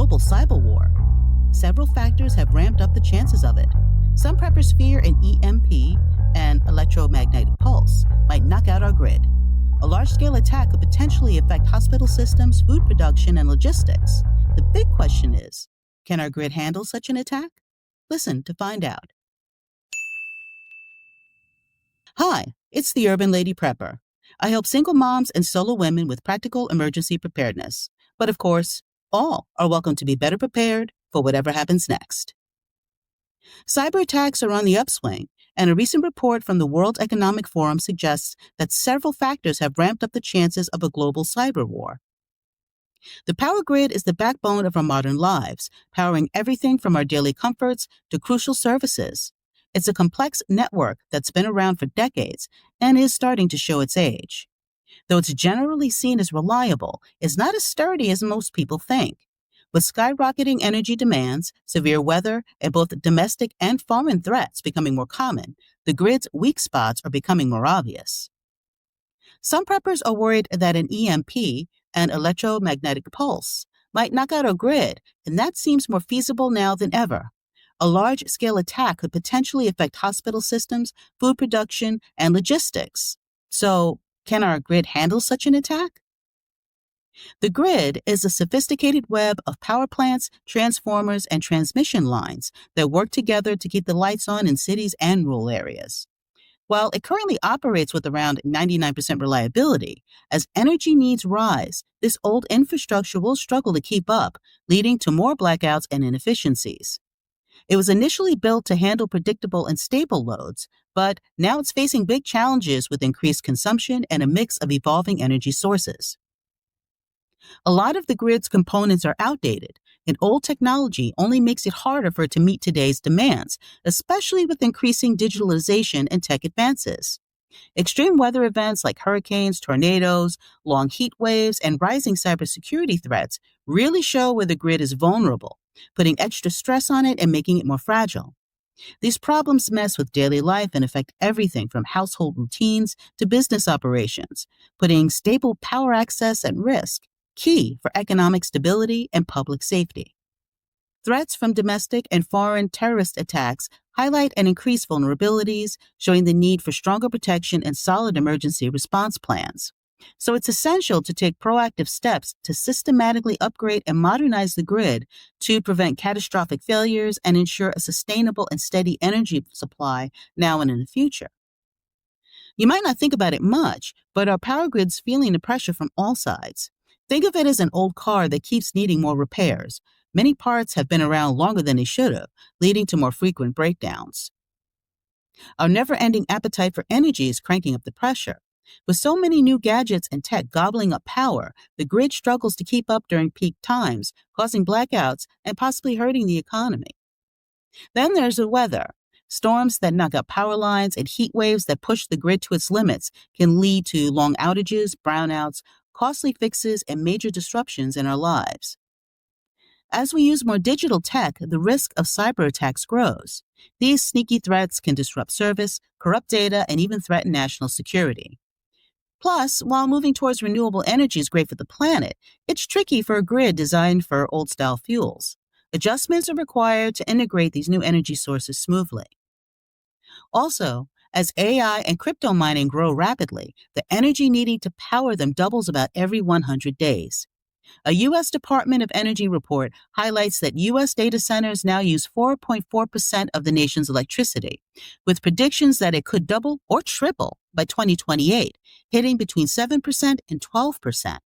global cyberwar. Several factors have ramped up the chances of it. Some preppers fear an EMP, an electromagnetic pulse, might knock out our grid. A large-scale attack could potentially affect hospital systems, food production, and logistics. The big question is, can our grid handle such an attack? Listen to find out. Hi, it's the Urban Lady Prepper. I help single moms and solo women with practical emergency preparedness. But of course, all are welcome to be better prepared for whatever happens next. Cyber attacks are on the upswing, and a recent report from the World Economic Forum suggests that several factors have ramped up the chances of a global cyber war. The power grid is the backbone of our modern lives, powering everything from our daily comforts to crucial services. It's a complex network that's been around for decades and is starting to show its age. Though it's generally seen as reliable, it's not as sturdy as most people think. With skyrocketing energy demands, severe weather, and both domestic and foreign threats becoming more common, the grid's weak spots are becoming more obvious. Some preppers are worried that an EMP, an electromagnetic pulse, might knock out our grid, and that seems more feasible now than ever. A large-scale attack could potentially affect hospital systems, food production, and logistics. So, can our grid handle such an attack? The grid is a sophisticated web of power plants, transformers, and transmission lines that work together to keep the lights on in cities and rural areas. While it currently operates with around 99% reliability, as energy needs rise, this old infrastructure will struggle to keep up, leading to more blackouts and inefficiencies. It was initially built to handle predictable and stable loads, but now it's facing big challenges with increased consumption and a mix of evolving energy sources. A lot of the grid's components are outdated, and old technology only makes it harder for it to meet today's demands, especially with increasing digitalization and tech advances. Extreme weather events like hurricanes, tornadoes, long heat waves, and rising cybersecurity threats really show where the grid is vulnerable, putting extra stress on it and making it more fragile. These problems mess with daily life and affect everything from household routines to business operations, putting stable power access at risk, key for economic stability and public safety. Threats from domestic and foreign terrorist attacks highlight and increase vulnerabilities, showing the need for stronger protection and solid emergency response plans. So it's essential to take proactive steps to systematically upgrade and modernize the grid to prevent catastrophic failures and ensure a sustainable and steady energy supply now and in the future. You might not think about it much, but our power grid's feeling the pressure from all sides. Think of it as an old car that keeps needing more repairs. Many parts have been around longer than they should have, leading to more frequent breakdowns. Our never-ending appetite for energy is cranking up the pressure. With so many new gadgets and tech gobbling up power, the grid struggles to keep up during peak times, causing blackouts and possibly hurting the economy. Then there's the weather. Storms that knock out power lines and heat waves that push the grid to its limits can lead to long outages, brownouts, costly fixes, and major disruptions in our lives. As we use more digital tech, the risk of cyber attacks grows. These sneaky threats can disrupt service, corrupt data, and even threaten national security. Plus, while moving towards renewable energy is great for the planet, it's tricky for a grid designed for old-style fuels. Adjustments are required to integrate these new energy sources smoothly. Also, as AI and crypto mining grow rapidly, the energy needing to power them doubles about every 100 days. A U.S. Department of Energy report highlights that U.S. data centers now use 4.4% of the nation's electricity, with predictions that it could double or triple by 2028, hitting between 7% and 12%.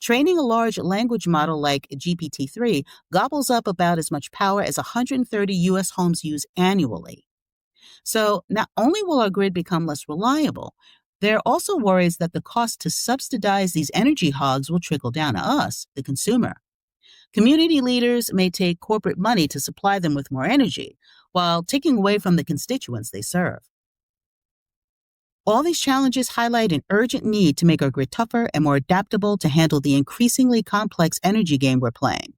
Training a large language model like GPT-3 gobbles up about as much power as 130 U.S. homes use annually. So not only will our grid become less reliable, there are also worries that the cost to subsidize these energy hogs will trickle down to us, the consumer. Community leaders may take corporate money to supply them with more energy, while taking away from the constituents they serve. All these challenges highlight an urgent need to make our grid tougher and more adaptable to handle the increasingly complex energy game we're playing.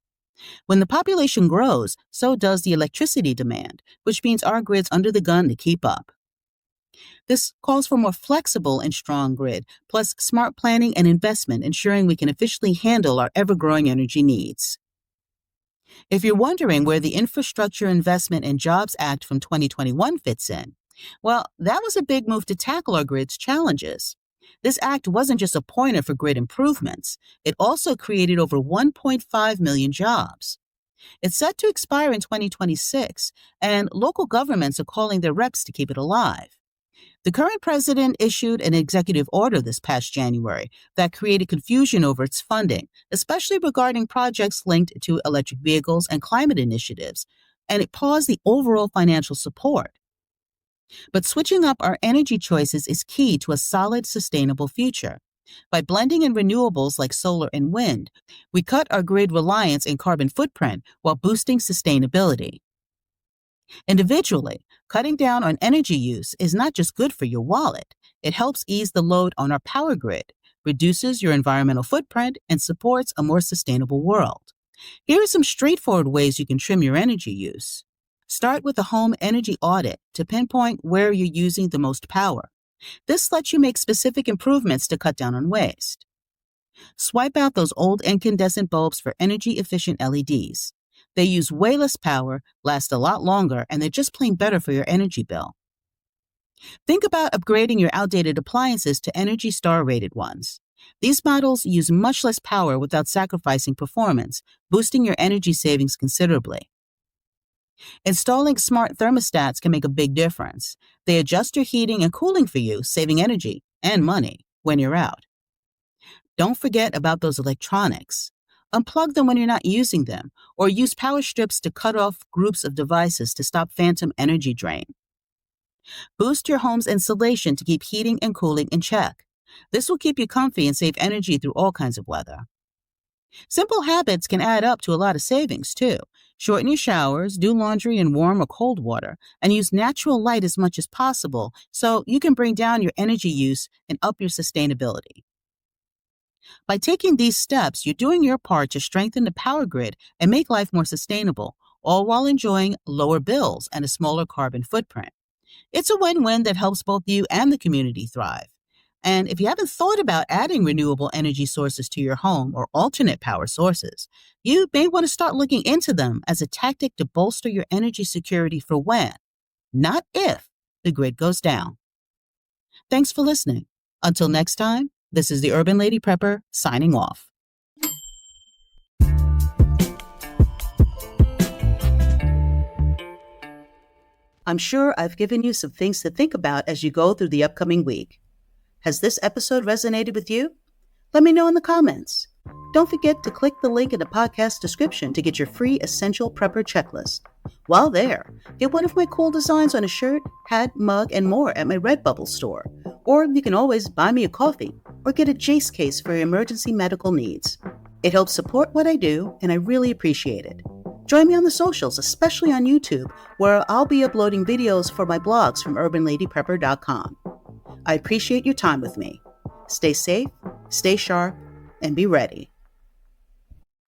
When the population grows, so does the electricity demand, which means our grid's under the gun to keep up. This calls for a more flexible and strong grid, plus smart planning and investment, ensuring we can efficiently handle our ever-growing energy needs. If you're wondering where the Infrastructure Investment and Jobs Act from 2021 fits in, well, that was a big move to tackle our grid's challenges. This act wasn't just a pointer for grid improvements, it also created over 1.5 million jobs. It's set to expire in 2026, and local governments are calling their reps to keep it alive. The current president issued an executive order this past January that created confusion over its funding, especially regarding projects linked to electric vehicles and climate initiatives, and it paused the overall financial support. But switching up our energy choices is key to a solid, sustainable future. By blending in renewables like solar and wind, we cut our grid reliance and carbon footprint while boosting sustainability. Individually, cutting down on energy use is not just good for your wallet, it helps ease the load on our power grid, reduces your environmental footprint, and supports a more sustainable world. Here are some straightforward ways you can trim your energy use. Start with a home energy audit to pinpoint where you're using the most power. This lets you make specific improvements to cut down on waste. Swipe out those old incandescent bulbs for energy-efficient LEDs. They use way less power, last a lot longer, and they're just plain better for your energy bill. Think about upgrading your outdated appliances to Energy Star-rated ones. These models use much less power without sacrificing performance, boosting your energy savings considerably. Installing smart thermostats can make a big difference. They adjust your heating and cooling for you, saving energy and money when you're out. Don't forget about those electronics. Unplug them when you're not using them, or use power strips to cut off groups of devices to stop phantom energy drain. Boost your home's insulation to keep heating and cooling in check. This will keep you comfy and save energy through all kinds of weather. Simple habits can add up to a lot of savings, too. Shorten your showers, do laundry in warm or cold water, and use natural light as much as possible so you can bring down your energy use and up your sustainability. By taking these steps, you're doing your part to strengthen the power grid and make life more sustainable, all while enjoying lower bills and a smaller carbon footprint. It's a win-win that helps both you and the community thrive. And if you haven't thought about adding renewable energy sources to your home or alternate power sources, you may want to start looking into them as a tactic to bolster your energy security for when, not if, the grid goes down. Thanks for listening. Until next time, this is the Urban Lady Prepper signing off. I'm sure I've given you some things to think about as you go through the upcoming week. Has this episode resonated with you? Let me know in the comments. Don't forget to click the link in the podcast description to get your free Essential Prepper checklist. While there, get one of my cool designs on a shirt, hat, mug, and more at my Redbubble store. Or you can always buy me a coffee or get a Jace case for your emergency medical needs. It helps support what I do, and I really appreciate it. Join me on the socials, especially on YouTube, where I'll be uploading videos for my blogs from urbanladyprepper.com. I appreciate your time with me. Stay safe, stay sharp, and be ready.